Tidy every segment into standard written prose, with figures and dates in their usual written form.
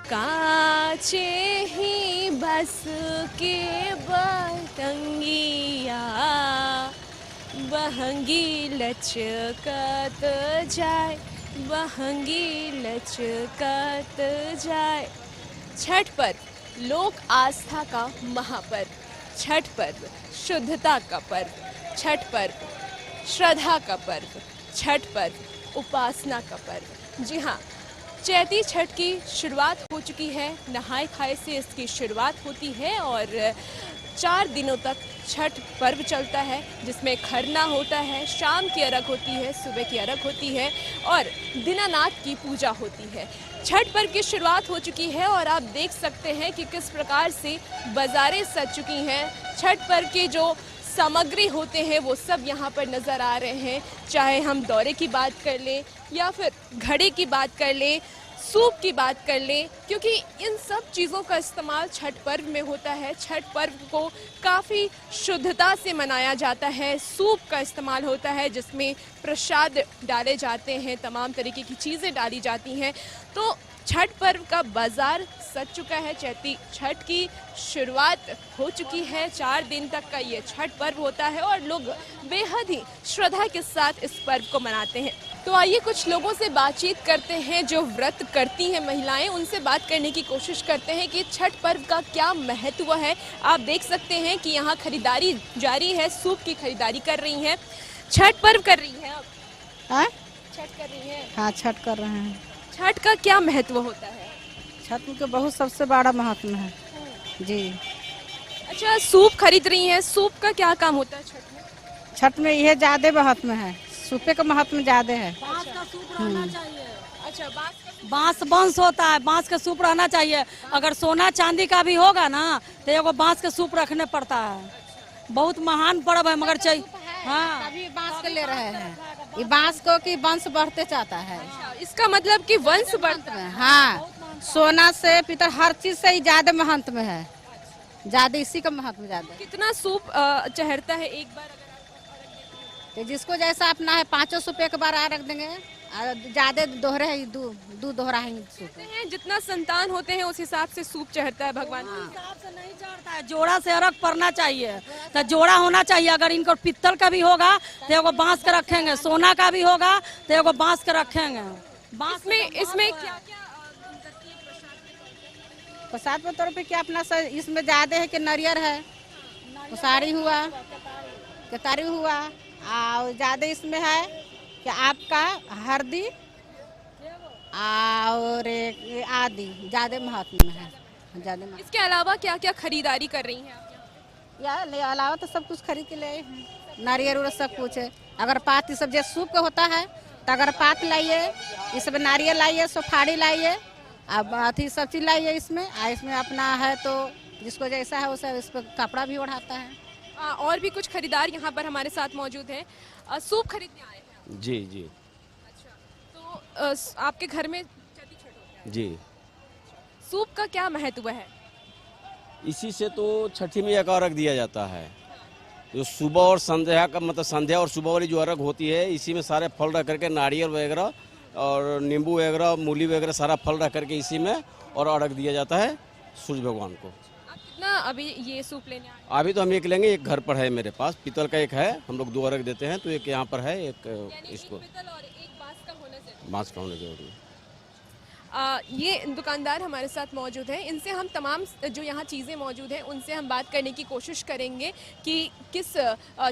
काचे ही बस के बतंगिया बहंगी लचकत जाए, बहंगी लचकत जाए। छठ पर्व लोक आस्था का महापर्व, छठ पर्व शुद्धता का पर्व, छठ पर्व श्रद्धा का पर्व, छठ पर्व उपासना का पर्व। जी हाँ, चैती छठ की शुरुआत हो चुकी है। नहाए खाए से इसकी शुरुआत होती है और 4 दिनों तक छठ पर्व चलता है, जिसमें खरना होता है, शाम की अर्घ होती है, सुबह की अर्घ होती है और दीनानाथ की पूजा होती है। छठ पर्व की शुरुआत हो चुकी है और आप देख सकते हैं कि किस प्रकार से बाज़ारें सज चुकी हैं। छठ पर्व के जो सामग्री होते हैं वो सब यहाँ पर नज़र आ रहे हैं, चाहे हम दौरे की बात कर लें या फिर घड़े की बात कर लें, सूप की बात कर लें, क्योंकि इन सब चीज़ों का इस्तेमाल छठ पर्व में होता है। छठ पर्व को काफ़ी शुद्धता से मनाया जाता है। सूप का इस्तेमाल होता है जिसमें प्रसाद डाले जाते हैं, तमाम तरीके की चीज़ें डाली जाती हैं। तो छठ पर्व का बाजार सज चुका है। चैती छठ की शुरुआत हो चुकी है। 4 दिन तक का ये छठ पर्व होता है और लोग बेहद ही श्रद्धा के साथ इस पर्व को मनाते हैं। तो आइए कुछ लोगों से बातचीत करते हैं जो व्रत करती हैं महिलाएं, उनसे बात करने की कोशिश करते हैं कि छठ पर्व का क्या महत्व है। आप देख सकते हैं कि यहाँ खरीदारी जारी है, सूप की खरीदारी कर रही हैं। छठ पर्व कर रही हैं आप? छठ कर रही हैं? हाँ, छठ कर रहे हैं। छठ का क्या महत्व होता है? छठ के बहुत सबसे बड़ा महत्व है जी। अच्छा, सूप खरीद रही हैं, सूप का क्या काम होता है छठ में? छठ में यह ज्यादा महत्व है, सूपे का महत्व ज्यादा है। बांस का सूप रहना चाहिए। अच्छा, बांस बंस होता है, बांस का सूप रहना चाहिए। अगर सोना चांदी का भी होगा ना तो एगो बांस का सूप रखने पड़ता है। बहुत महान पर्व है, मगर चाहिए। हाँ, अभी बांस के ले रहे हैं, ये बांस को कि वंश बढ़ते चाहता है। इसका मतलब कि वंश बढ़ता है। हाँ, सोना से पीतल हर चीज से ज्यादा महत्व है, ज्यादा इसी का महत्व ज्यादा। कितना सूप चढ़ता है एक बार? तो जिसको जैसा अपना है 500 सूपे के बार रख देंगे, ज्यादा दोहरे है, दो दोहराएंगे सूप। जितना संतान होते हैं उस हिसाब से सूप चढ़ता है भगवान के हिसाब से नहीं चढ़ता है, जोड़ा से अर्घ पड़ना चाहिए। तो जोड़ा होना चाहिए। अगर इनको पित्तल का भी होगा तो एगो बांस का रखेंगे, सोना का भी होगा तो एगो बांस का रखेंगे। बांस में इसमें क्या क्या प्रसाद के तौर पे क्या अपना इसमें ज्यादा है कि नारियल है, साड़ी हुआ, केतारी हुआ, और ज्यादा इसमें है कि आपका हल्दी और आदि ज्यादा महत्व में है, ज्यादा। इसके अलावा क्या क्या खरीदारी कर रही हैं आप? यार अलावा तो सब कुछ खरीद के लाए हैं, नारियल और सब कुछ है। अगर पात सब जैसे सूप का होता है तो अगर पात लाइए, इस सब नारियल लाइए, सुपारी लाइए, अब अथी सब चीज लाइए इसमें। इसमें अपना है तो जिसको जैसा है उसे इस पर कपड़ा भी ओढ़ाता है। और भी कुछ खरीदार यहाँ पर हमारे साथ मौजूद हैं। सूप खरीदने आए हैं? जी जी। अच्छा, तो आपके घर में चैती छठ होता है? जी। सूप का क्या महत्व है? इसी से तो छठी मैया का अर्घ दिया जाता है। जो सुबह और संध्या का मतलब संध्या और सुबह वाली जो अर्घ होती है, इसी में सारे फल रख करके, नारियल वगैरह और नींबू वगैरह, मूली वगैरह, सारा फल रख करके इसी में और अर्घ दिया जाता है सूर्य भगवान को। आप कितना अभी ये सूप लेने आए? अभी तो हम एक लेंगे, एक घर पर है मेरे पास, पीतल का एक है, हम लोग 2 अर्घ देते हैं, तो एक यहाँ पर है, एक इसको बांस का होना जरूरी है। ये दुकानदार हमारे साथ मौजूद हैं, इनसे हम तमाम जो यहाँ चीज़ें मौजूद हैं उनसे हम बात करने की कोशिश करेंगे कि किस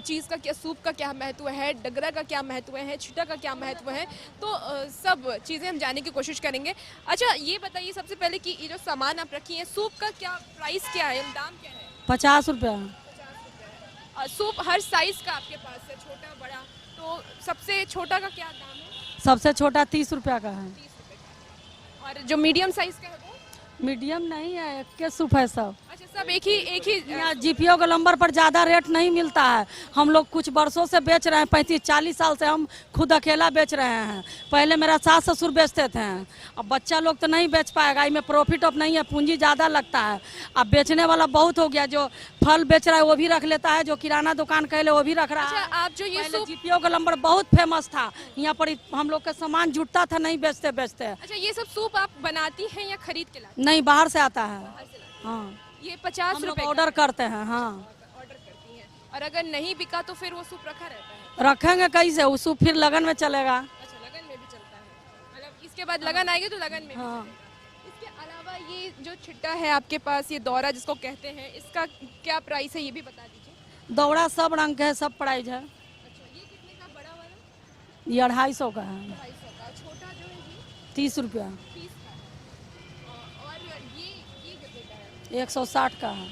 चीज़ का क्या, सूप का क्या महत्व है, डगरा का क्या महत्व है, छिटा का क्या महत्व है, तो सब चीज़ें हम जानने की कोशिश करेंगे। अच्छा, ये बताइए सबसे पहले कि ये जो सामान आप रखी हैं, सूप का क्या प्राइस क्या है, दाम क्या है? 50 रुपया। सूप हर साइज़ का आपके पास है, छोटा बड़ा, तो सबसे छोटा का क्या दाम है? सबसे छोटा 30 रुपया का है। और जो मीडियम साइज का है वो? मीडियम नहीं है, एक के सूप है सब। अच्छा, सब एक ही यहाँ जीपीओ के नंबर पर ज़्यादा रेट नहीं मिलता है। हम लोग कुछ वर्षों से बेच रहे हैं, 35-40 साल से हम खुद अकेला बेच रहे हैं। पहले मेरा सास ससुर बेचते थे, अब बच्चा लोग तो नहीं बेच पाएगा, इसमें प्रॉफिट अब नहीं है, पूंजी ज़्यादा लगता है। अब बेचने वाला बहुत हो गया, जो फल बेच रहा है वो भी रख लेता है, जो किराना दुकान कहले वो भी रख रहा है। आप जो ये जीपीओ का नंबर बहुत फेमस था, यहाँ पर हम लोग का सामान जुटता था, नहीं बेचते। अच्छा, ये सब सूप आप बनाती हैं या खरीद के लाती हैं? नहीं, बाहर से आता है। हाँ, ये 50 हम लोग रुपए ऑर्डर करते हैं। हाँ, ऑर्डर करती हैं। और अगर नहीं बिका तो फिर वो सूप रखा रहता है? रखेंगे कैसे, वो सूप फिर लगन में चलेगा। अच्छा, लगन में भी चलता है, मतलब इसके बाद लगन आएगी तो लगन में भी। हाँ, इसके अलावा ये जो छिट्टा है आपके पास, ये दौरा जिसको कहते हैं, इसका क्या प्राइस है ये भी बता दीजिए। दौड़ा सब रंग के है, सब प्राइस है। अच्छा, ये कितने का बड़ा वाला? ये 250 का है। 250 का। छोटा जो है ये 30 रुपया। 30 का। और ये कितने का है? 160 का है।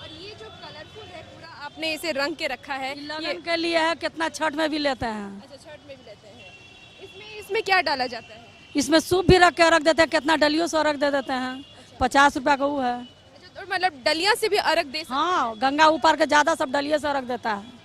और ये जो कलरफुल है पूरा, आपने इसे रंग के रखा है, ये ये लगन के लिए है, कितना छठ में भी लेते हैं। अच्छा, छठ में भी लेते हैं। इसमें क्या डाला जाता है? इसमें सूप भी रख के रख देते हैं, कितना डलियों से रख दे देते हैं। 50 रुपया का वो है। अच्छा, तो मतलब डलिया से भी अर्घ दे सकते हाँ, गंगा ऊपर के ज्यादा सब डलिए से रख देता है।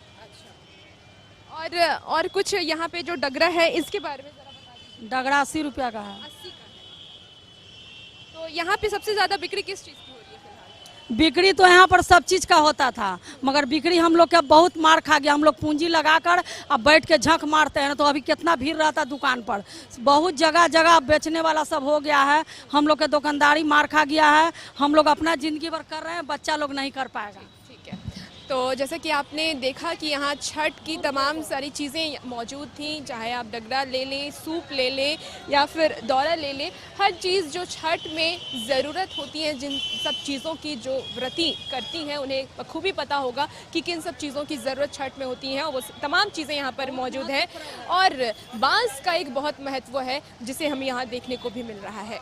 हैं? और कुछ यहाँ पे जो डगरा है इसके बारे में जरा बता दीजिए। डगरा 80 रुपया का है। 80 का है। तो यहाँ पे सबसे ज्यादा बिक्री किस चीज की हो रही है फिलहाल? बिक्री तो यहाँ पर सब चीज का होता था, मगर बिक्री हम लोग का बहुत मार खा गया। हम लोग पूंजी लगाकर अब बैठ के झक मारते हैं, तो अभी कितना भीड़ रहता दुकान पर। बहुत जगह जगह बेचने वाला सब हो गया है। हम लोग के दुकानदारी मार खा गया है। हम लोग अपना जिंदगी भर कर रहे हैं, बच्चा लोग नहीं कर पाएगा। ठीक है, तो जैसे कि आपने देखा कि यहाँ छठ की तमाम सारी चीज़ें मौजूद थी, चाहे आप डगरा ले लें, सूप ले लें या फिर दौरा ले लें। हर चीज़ जो छठ में ज़रूरत होती है, जिन सब चीज़ों की जो व्रती करती हैं उन्हें बखूबी पता होगा कि किन सब चीज़ों की ज़रूरत छठ में होती है, और वो तमाम चीज़ें यहाँ पर मौजूद हैं। और बांस का एक बहुत महत्व है जिसे हमें यहाँ देखने को भी मिल रहा है।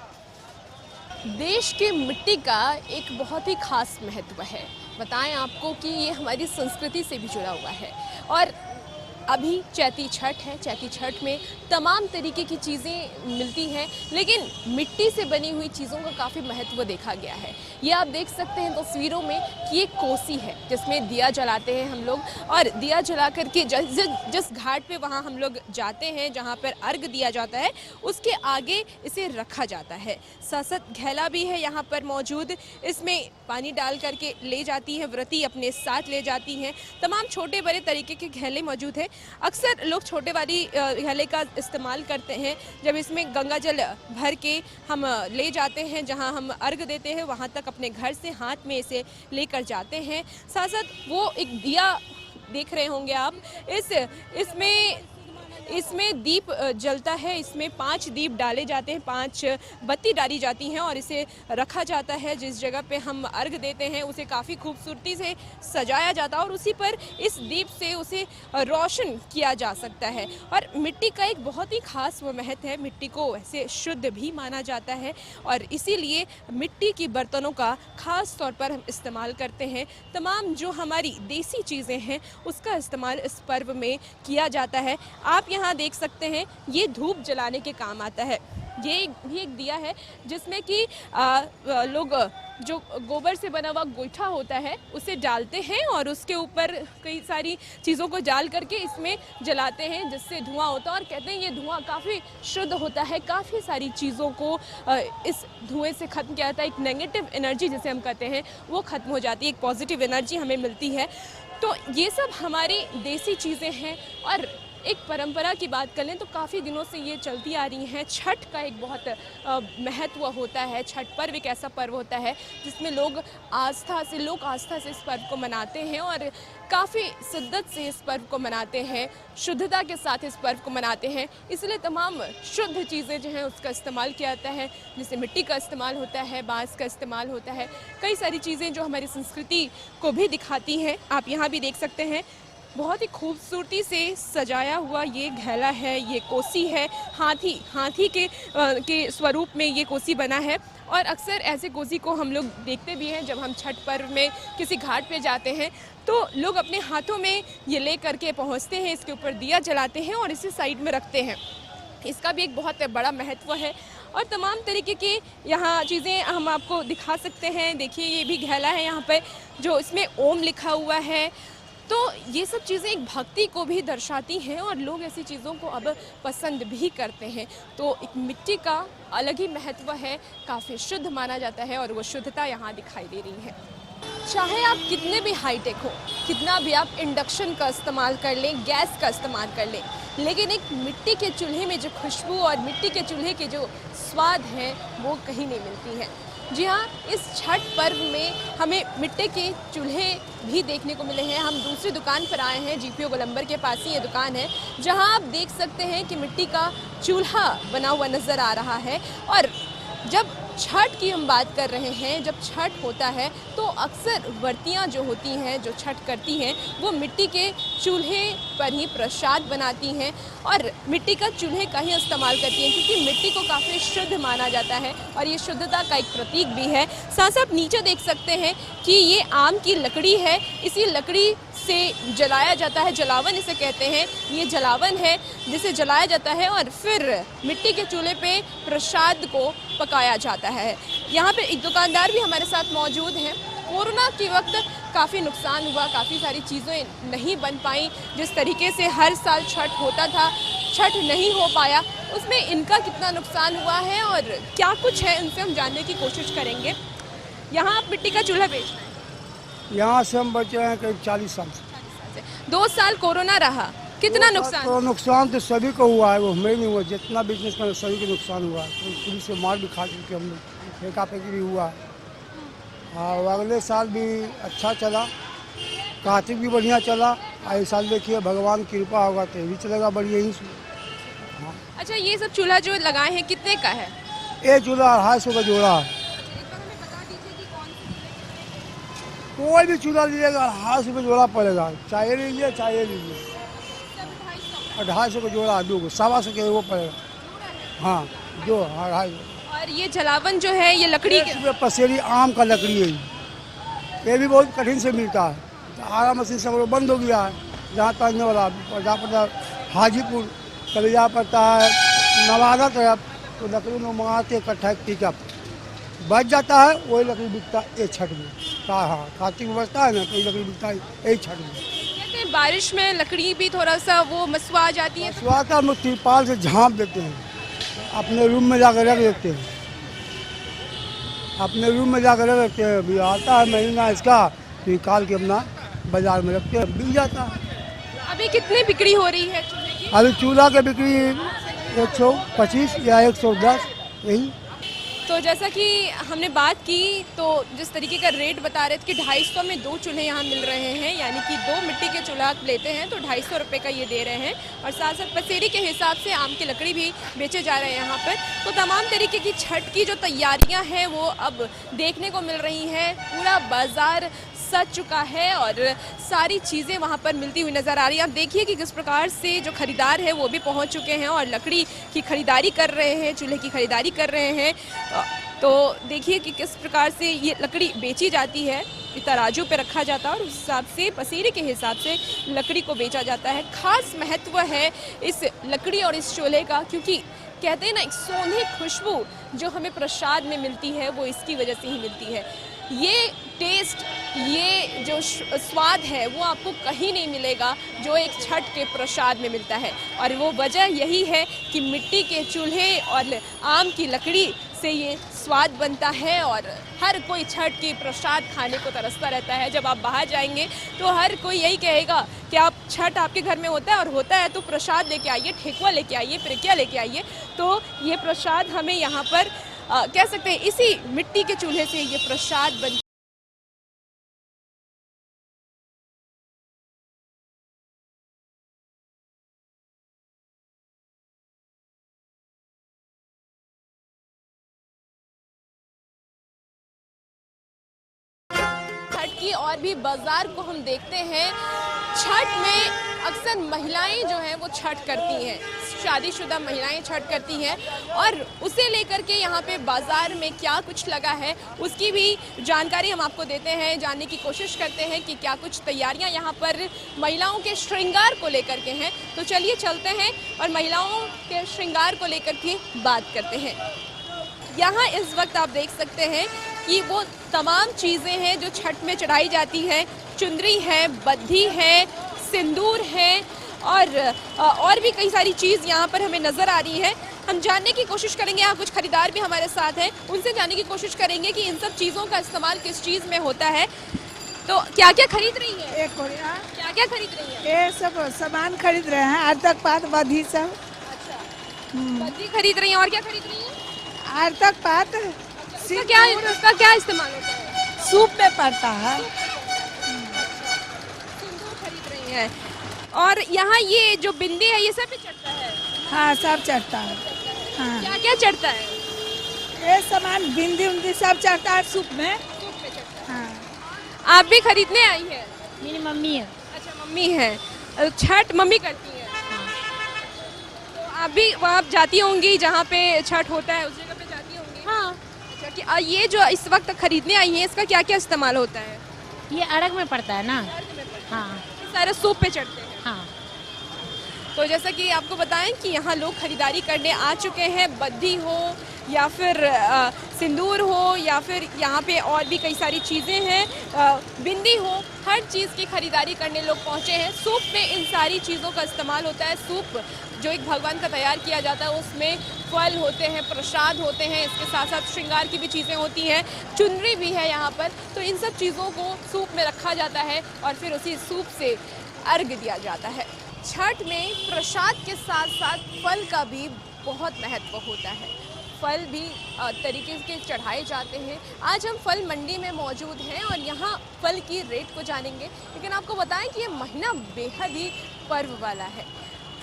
देश की मिट्टी का एक बहुत ही खास महत्व है। बताएं आपको कि ये हमारी संस्कृति से भी जुड़ा हुआ है। और अभी चैती छठ है, चैती छठ में तमाम तरीके की चीज़ें मिलती हैं, लेकिन मिट्टी से बनी हुई चीज़ों का काफ़ी महत्व देखा गया है। ये आप देख सकते हैं तस्वीरों में कि ये कोसी है जिसमें दिया जलाते हैं हम लोग, और दिया जला करके जिस घाट पे वहाँ हम लोग जाते हैं जहाँ पर अर्घ दिया जाता है, उसके आगे इसे रखा जाता है। साथ साथ घैला भी है यहाँ पर मौजूद, इसमें पानी डाल करके ले जाती हैं व्रती, अपने साथ ले जाती हैं। तमाम छोटे बड़े तरीके के घैले मौजूद हैं। अक्सर लोग छोटे वाली घैले का इस्तेमाल करते हैं जब इसमें गंगा जल भर के हम ले जाते हैं, जहां हम अर्घ देते हैं वहां तक अपने घर से हाथ में इसे लेकर जाते हैं। साथ साथ वो एक दिया देख रहे होंगे आप, इसमें दीप जलता है। इसमें 5 दीप डाले जाते हैं, 5 बत्ती डाली जाती हैं और इसे रखा जाता है। जिस जगह पे हम अर्घ देते हैं उसे काफ़ी खूबसूरती से सजाया जाता है और उसी पर इस दीप से उसे रोशन किया जा सकता है। और मिट्टी का एक बहुत ही खास वो महत्व है। मिट्टी को ऐसे शुद्ध भी माना जाता है और इसीलिए मिट्टी की बर्तनों का खास तौर पर हम इस्तेमाल करते हैं। तमाम जो हमारी देसी चीज़ें हैं उसका इस्तेमाल इस पर्व में किया जाता है। आप यहाँ देख सकते हैं ये धूप जलाने के काम आता है। ये भी एक दिया है जिसमें कि लोग जो गोबर से बना हुआ गोईठा होता है उसे डालते हैं और उसके ऊपर कई सारी चीज़ों को डाल करके इसमें जलाते हैं जिससे धुआं होता है। और कहते हैं ये धुआं काफ़ी शुद्ध होता है, काफ़ी सारी चीज़ों को इस धुएं से ख़त्म किया जाता है। एक नेगेटिव एनर्जी जिसे हम कहते हैं वो ख़त्म हो जाती है, एक पॉजिटिव एनर्जी हमें मिलती है। तो ये सब हमारी देसी चीज़ें हैं। और एक परंपरा की बात कर लें तो काफ़ी दिनों से ये चलती आ रही हैं। छठ का एक बहुत महत्व होता है। छठ पर्व एक ऐसा पर्व होता है जिसमें लोग आस्था से इस पर्व को मनाते हैं और काफ़ी शिद्दत से इस पर्व को मनाते हैं, शुद्धता के साथ इस पर्व को मनाते हैं। इसलिए तमाम शुद्ध चीज़ें जो हैं उसका इस्तेमाल किया जाता है, जैसे मिट्टी का इस्तेमाल होता है, बाँस का इस्तेमाल होता है, कई सारी चीज़ें जो हमारी संस्कृति को भी दिखाती हैं। आप यहाँ भी देख सकते हैं बहुत ही खूबसूरती से सजाया हुआ ये घैला है, ये कोसी है। हाथी के स्वरूप में ये कोसी बना है और अक्सर ऐसे कोसी को हम लोग देखते भी हैं। जब हम छठ पर्व में किसी घाट पे जाते हैं तो लोग अपने हाथों में ये ले करके पहुंचते हैं, इसके ऊपर दिया जलाते हैं और इसे साइड में रखते हैं। इसका भी एक बहुत बड़ा महत्व है और तमाम तरीके की यहाँ चीज़ें हम आपको दिखा सकते हैं। देखिए ये भी घैला है यहाँ पे जो इसमें ओम लिखा हुआ है। तो ये सब चीज़ें एक भक्ति को भी दर्शाती हैं और लोग ऐसी चीज़ों को अब पसंद भी करते हैं। तो एक मिट्टी का अलग ही महत्व है, काफ़ी शुद्ध माना जाता है और वो शुद्धता यहाँ दिखाई दे रही है। चाहे आप कितने भी हाईटेक हो, कितना भी आप इंडक्शन का इस्तेमाल कर लें, गैस का इस्तेमाल कर लें, लेकिन एक मिट्टी के चूल्हे में जो खुशबू और मिट्टी के चूल्हे के जो स्वाद हैं वो कहीं नहीं मिलती हैं। जी हाँ, इस छठ पर्व में हमें मिट्टी के चूल्हे भी देखने को मिले हैं। हम दूसरी दुकान पर आए हैं, जीपीओ गोलंबर के पास ही ये दुकान है, जहाँ आप देख सकते हैं कि मिट्टी का चूल्हा बना हुआ नज़र आ रहा है। और जब छठ की हम बात कर रहे हैं, जब छठ होता है तो अक्सर व्रतियाँ जो होती हैं, जो छठ करती हैं, वो मिट्टी के चूल्हे पर ही प्रसाद बनाती हैं और मिट्टी का चूल्हे का ही इस्तेमाल करती हैं, क्योंकि मिट्टी को काफ़ी शुद्ध माना जाता है और ये शुद्धता का एक प्रतीक भी है। साथ साथ नीचे देख सकते हैं कि ये आम की लकड़ी है, इसी लकड़ी से जलाया जाता है, जलावन इसे कहते हैं। ये जलावन है जिसे जलाया जाता है और फिर मिट्टी के चूल्हे पे प्रसाद को पकाया जाता है। यहाँ पे एक दुकानदार भी हमारे साथ मौजूद हैं। कोरोना के वक्त काफ़ी नुकसान हुआ, काफ़ी सारी चीज़ें नहीं बन पाई। जिस तरीके से हर साल छठ होता था, छठ नहीं हो पाया, उसमें इनका कितना नुकसान हुआ है और क्या कुछ है, इनसे हम जानने की कोशिश करेंगे। यहाँ आप मिट्टी का चूल्हा बेच रहे हैं? यहाँ से हम बचे हैं करीब 40 साल से। 2 साल कोरोना रहा, कितना नुकसान? तो नुकसान तो सभी को हुआ है, वो हमें नहीं हुआ। जितना बिजनेस का सभी को नुकसान हुआ है। तो पुलिस से मार भी खा चुके हम लोग, फेंका फेंकी भी हुआ है। और अगले साल भी अच्छा चला, कार्तिक भी बढ़िया चला। इस साल देखिए भगवान की कृपा होगा तो भी चलेगा बढ़िया ही। अच्छा, ये सब चूल्हा जो लगाए हैं कितने का है? ये चूल्हा 250 का जोड़ा है। कोई भी चूल्हा लीजिएगा 250 रुपये जोड़ा पड़ेगा, चाहे लीजिए चाहे लीजिए। 250 का जोड़ा है, 2 125 के वो पड़ेगा। हाँ, जो 250। और ये जलावन जो है ये लकड़ी के पसेरी आम का लकड़ी है। ये भी बहुत कठिन से मिलता है। आरा मशीन से वो बंद हो गया है। जहाँ तक वाला जा पड़ता हाजीपुर, कभी जा पड़ता है नवादा तरफ, तो लकड़ी में मंगाते इकट्ठा पिकअप बच जाता है। वही लकड़ी बिकता है ये छठ में। हाँ, कार्तिक में बचता है ना, तो ये लकड़ी बिकता है यही छठ में। कहते हैं बारिश में लकड़ी भी थोड़ा सा वो मसुआ आ जाती है। मसुआ हम तिरपाल से झाँप देते हैं, अपने रूम में जाकर रख देते हैं। अपने रूम में जाकर रख देते हैं। अभी आता है महीना इसका, तो निकाल के अपना बाजार में रखते हैं, बिक जाता है। अभी कितनी बिक्री हो रही है चूल्हे की? अभी चूल्हा की बिक्री 125 या 110 यही। तो जैसा कि हमने बात की, तो जिस तरीके का रेट बता रहे थे कि 250 में 2 चूल्हे यहाँ मिल रहे हैं, यानी कि 2 मिट्टी के चूल्हा लेते हैं तो 250 रुपये का ये दे रहे हैं। और साथ साथ पसेरी के हिसाब से आम की लकड़ी भी बेचे जा रहे हैं यहाँ पर। तो तमाम तरीके की छठ की जो तैयारियाँ हैं वो अब देखने को मिल रही हैं। पूरा बाज़ार सज चुका है और सारी चीज़ें वहाँ पर मिलती हुई नज़र आ रही है। आप देखिए कि किस प्रकार से जो खरीदार है वो भी पहुँच चुके हैं और लकड़ी की खरीदारी कर रहे हैं, चूल्हे की खरीदारी कर रहे हैं। तो देखिए कि किस प्रकार से ये लकड़ी बेची जाती है, तराजू पे रखा जाता है और उस हिसाब से पसेरे के हिसाब से लकड़ी को बेचा जाता है। खास महत्व है इस लकड़ी और इस चूल्हे का, क्योंकि कहते हैं ना, एक सोने खुशबू जो हमें प्रसाद में मिलती है वो इसकी वजह से ही मिलती है। ये टेस्ट, ये जो स्वाद है वो आपको कहीं नहीं मिलेगा जो एक छठ के प्रसाद में मिलता है। और वो वजह यही है कि मिट्टी के चूल्हे और आम की लकड़ी से ये स्वाद बनता है और हर कोई छठ की प्रसाद खाने को तरसता रहता है। जब आप बाहर जाएंगे तो हर कोई यही कहेगा कि आप छठ आपके घर में होता है और होता है तो प्रसाद लेके आइए, ठेकुआ लेके आइए, पिरकिया लेके आइए। तो ये प्रसाद हमें यहाँ पर कह सकते हैं इसी मिट्टी के चूल्हे से ये प्रसाद बन की। और भी बाजार को हम देखते हैं, छठ में अक्सर महिलाएं जो हैं वो छठ करती हैं, शादीशुदा महिलाएं छठ करती हैं और उसे लेकर के यहाँ पे बाजार में क्या कुछ लगा है उसकी भी जानकारी हम आपको देते हैं, जानने की कोशिश करते हैं कि क्या कुछ तैयारियाँ यहाँ पर महिलाओं के श्रृंगार को लेकर के हैं। तो चलिए चलते हैं और महिलाओं के श्रृंगार को लेकर के बात करते हैं। यहाँ इस वक्त आप देख सकते हैं कि वो तमाम चीज़ें हैं जो छठ में चढ़ाई जाती हैं। चुंदरी है, बद्धी है, सिंदूर है और भी कई सारी चीज़ यहाँ पर हमें नज़र आ रही है। हम जानने की कोशिश करेंगे, यहाँ कुछ खरीदार भी हमारे साथ हैं, उनसे जानने की कोशिश करेंगे कि इन सब चीज़ों का इस्तेमाल किस चीज़ में होता है। तो क्या क्या खरीद रही है? एक कोरिया क्या क्या खरीद रही है? ये सब सामान खरीद रहे हैं, आर्तक पात बधी सब। अच्छा, बद्दी खरीद रही हैं और क्या खरीद रही हैं? आर्तक पात उसका क्या इस्तेमाल होता है? सूप में पड़ता है। सिंदूर खरीद रही हैं। और यहाँ ये जो बिंदी है ये सब भी चढ़ता है? हाँ, सब चढ़ता है। हाँ, क्या क्या चढ़ता है? ये सामान बिंदी उंदी सब चढ़ता है सूप में। सूप में चढ़ता है। हाँ, आप भी खरीदने आई हैं? मेरी मम्मी है। अच्छा, मम्मी है। छठ मम्मी करती है। तो आप भी वहाँ जाती होंगी जहाँ पे छठ होता है, उस जगह पे जाती होंगी? हाँ, अच्छा, कि ये जो इस वक्त खरीदने आई हैं इसका क्या क्या इस्तेमाल होता है? ये अरग में पड़ता है ना। हाँ ये सारे सूप पे चढ़ते हैं। हाँ। तो जैसा कि आपको बताएं कि यहाँ लोग खरीदारी करने आ चुके हैं, बद्दी हो या फिर सिंदूर हो या फिर यहाँ पे और भी कई सारी चीज़ें हैं, बिंदी हो, हर चीज़ की खरीदारी करने लोग पहुँचे हैं। सूप में इन सारी चीज़ों का इस्तेमाल होता है। सूप जो एक भगवान का तैयार किया जाता है उसमें फल होते हैं, प्रसाद होते हैं, इसके साथ साथ श्रृंगार की भी चीज़ें होती हैं, चुनरी भी है यहाँ पर। तो इन सब चीज़ों को सूप में रखा जाता है और फिर उसी सूप से अर्घ दिया जाता है। छठ में प्रसाद के साथ साथ फल का भी बहुत महत्व होता है। फल भी तरीके के चढ़ाए जाते हैं। आज हम फल मंडी में मौजूद हैं और यहाँ फल की रेट को जानेंगे, लेकिन आपको बताएं कि ये महीना बेहद ही पर्व वाला है।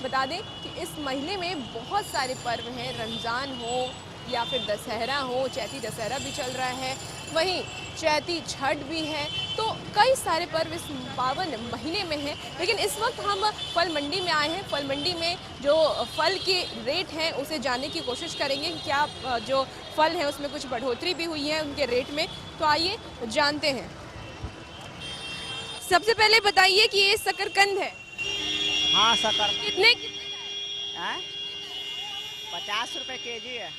बता दें कि इस महीने में बहुत सारे पर्व हैं, रमज़ान हो या फिर दशहरा हो, चैती दशहरा भी चल रहा है, वहीं चैती छठ भी है। तो कई सारे पर्व इस पावन महीने में हैं। लेकिन इस वक्त हम फल मंडी में आए हैं। फल मंडी में जो फल के रेट हैं उसे जानने की कोशिश करेंगे कि क्या जो फल हैं उसमें कुछ बढ़ोतरी भी हुई है उनके रेट में। तो आइए जानते हैं। सबसे पहले बताइए कि ये शकरकंद है। हाँ, शक्कर कितने है 50 रुपए केजी है।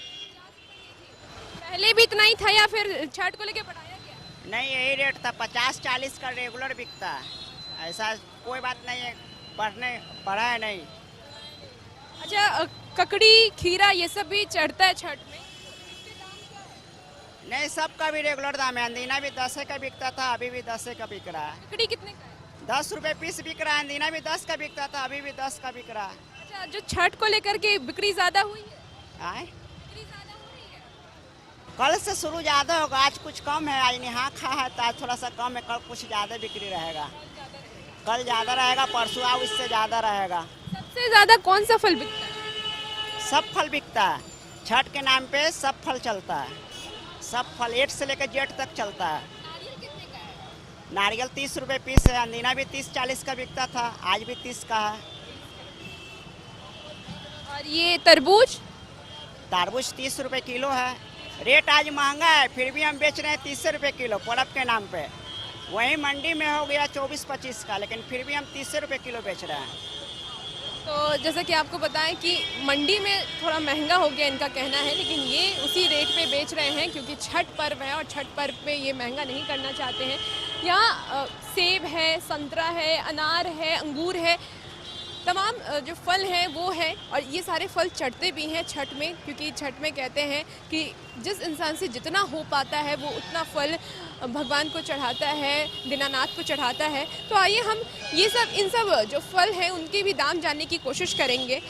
पहले भी इतना ही था या फिर छठ को लेके बढ़ाया गया? नहीं, यही रेट था। 50-40 का रेगुलर बिकता है। ऐसा कोई बात नहीं है, बढ़ा है नहीं। अच्छा, ककड़ी, खीरा ये सब भी चढ़ता है छठ में? नहीं, सबका भी रेगुलर दाम है। अंदीना भी 10 का बिकता था, अभी भी 10 का बिक रहा है। ककड़ी कितने का है? 10 रुपए पीस बिक रहा है। अंदीना भी 10 का बिकता था, अभी भी 10 का बिक रहा है। अच्छा, जो छठ को लेकर के बिक्री ज्यादा हुई है? आए? बिक्री ज्यादा हो रही है? कल से शुरू ज़्यादा होगा, आज कुछ कम है। आज नहा खा है तो आज थोड़ा सा कम है, कल कुछ ज़्यादा बिक्री रहेगा। कल ज़्यादा रहेगा, परसों आओ इससे ज़्यादा रहेगा। सबसे ज्यादा कौन सा फल बिकता है? सब फल बिकता है। छठ के नाम पे सब फल चलता है। सब फल A से लेकर Z तक चलता है। नारियल कितने का है? नारियल 30 रुपए पीस है। अंदीना भी 30-40 का बिकता था, आज भी 30 का है। और ये तरबूज? तरबूज 30 रुपए किलो है। रेट आज महंगा है, फिर भी हम बेच रहे हैं 30 रुपए किलो पर्व के नाम पे। वहीं मंडी में हो गया 24-25 का, लेकिन फिर भी हम 30 रुपए किलो बेच रहे हैं। तो जैसा कि आपको बताएं कि मंडी में थोड़ा महंगा हो गया इनका कहना है, लेकिन ये उसी रेट पे बेच रहे हैं क्योंकि छठ पर्व है और छठ पर्व पे ये महंगा नहीं करना चाहते हैं। यहाँ सेब है, संतरा है, अनार है, अंगूर है, तमाम जो फल हैं वो हैं। और ये सारे फल चढ़ते भी हैं छठ में, क्योंकि छठ में कहते हैं कि जिस इंसान से जितना हो पाता है वो उतना फल भगवान को चढ़ाता है, दीनानाथ को चढ़ाता है। तो आइए हम इन सब जो फल हैं उनके भी दाम जानने की कोशिश करेंगे।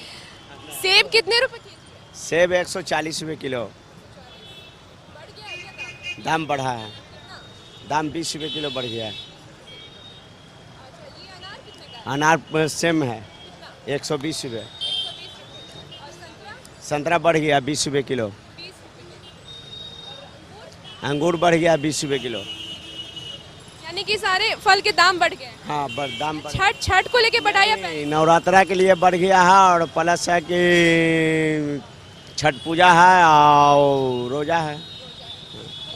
सेब कितने रुपए की? सेब 140 रुपये किलो। बढ़ गया है क्या दाम? दाम बढ़ा है, दाम 20 रुपये किलो बढ़ गया है। अच्छा, ये अनार कितने का है? अनार सेम है 120 रुपये। 120 रुपए। और संतरा? संतरा बढ़ गया 20 रुपये किलो। 20 रुपए किलो। और अंगूर बढ़ गया 20 रुपये किलो। यानी कि सारे फल के दाम बढ़ गए हैं। हाँ, दाम बढ़ छठ को लेके बढ़ाया नहीं, नवरात्रा के लिए बढ़ गया है और प्लस है कि छठ पूजा है और रोजा है,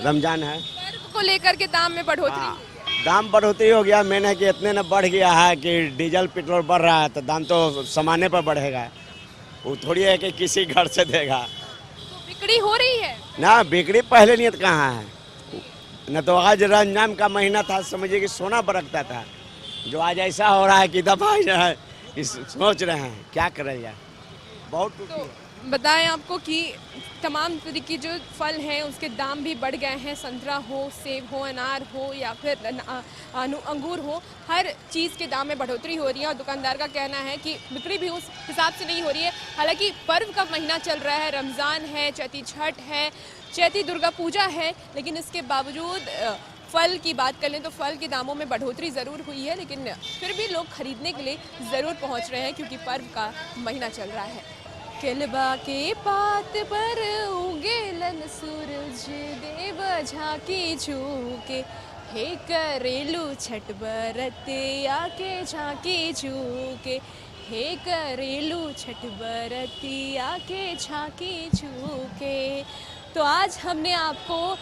रमजान है। पर्व को लेकर के दाम में बढ़ोतरी हाँ, हुई है। दाम बढ़ोतरी हो गया। मैंने कि इतने न बढ़ गया है कि डीजल पेट्रोल बढ़ रहा है तो दाम तो सामान्य पर बढ़ेगा। वो थोड़ी है कि किसी घर से देगा। तो बिक्री हो रही है? ना, बिक्री पहले नहीं कहाँ है। न तो आज रमजान का महीना था, समझिए कि सोना बरकता था, जो आज ऐसा हो रहा है कि दबा है कि सोच रहे हैं क्या करें यार, बहुत टूटी है। बताएं आपको कि तमाम तरह की जो फल हैं उसके दाम भी बढ़ गए हैं। संतरा हो, सेब हो, अनार हो या फिर अंगूर हो, हर चीज़ के दाम में बढ़ोतरी हो रही है और दुकानदार का कहना है कि बिक्री भी उस हिसाब से नहीं हो रही है। हालांकि पर्व का महीना चल रहा है, रमज़ान है, चैती छठ है, चैती दुर्गा पूजा है, लेकिन इसके बावजूद फल की बात कर लें तो फल के दामों में बढ़ोतरी ज़रूर हुई है, लेकिन फिर भी लोग खरीदने के लिए ज़रूर पहुंच रहे हैं क्योंकि पर्व का महीना चल रहा है। केलबा के पात पर उगेलन सूरज देव झांकी झूके, हे करेलू छठ बरत आके झांकी झूके, हे करेलू छठ बरत आके झांकी झूके। तो आज हमने आपको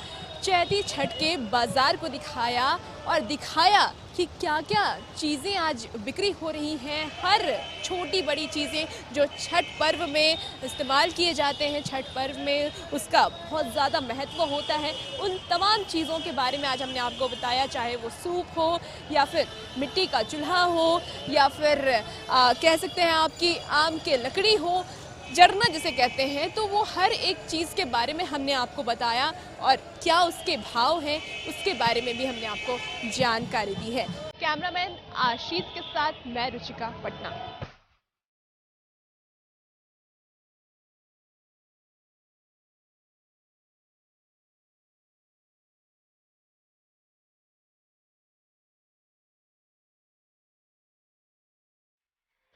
चैती छठ के बाज़ार को दिखाया कि क्या क्या चीज़ें आज बिक्री हो रही हैं। हर छोटी बड़ी चीज़ें जो छठ पर्व में इस्तेमाल किए जाते हैं, छठ पर्व में उसका बहुत ज़्यादा महत्व होता है, उन तमाम चीज़ों के बारे में आज हमने आपको बताया। चाहे वो सूप हो या फिर मिट्टी का चूल्हा हो या फिर कह सकते हैं आपकी आम के लकड़ी हो, जरना जिसे कहते हैं, तो वो हर एक चीज़ के बारे में हमने आपको बताया और क्या उसके भाव हैं उसके बारे में भी हमने आपको जानकारी दी है। कैमरामैन आशीष के साथ मैं रुचिका, पटना।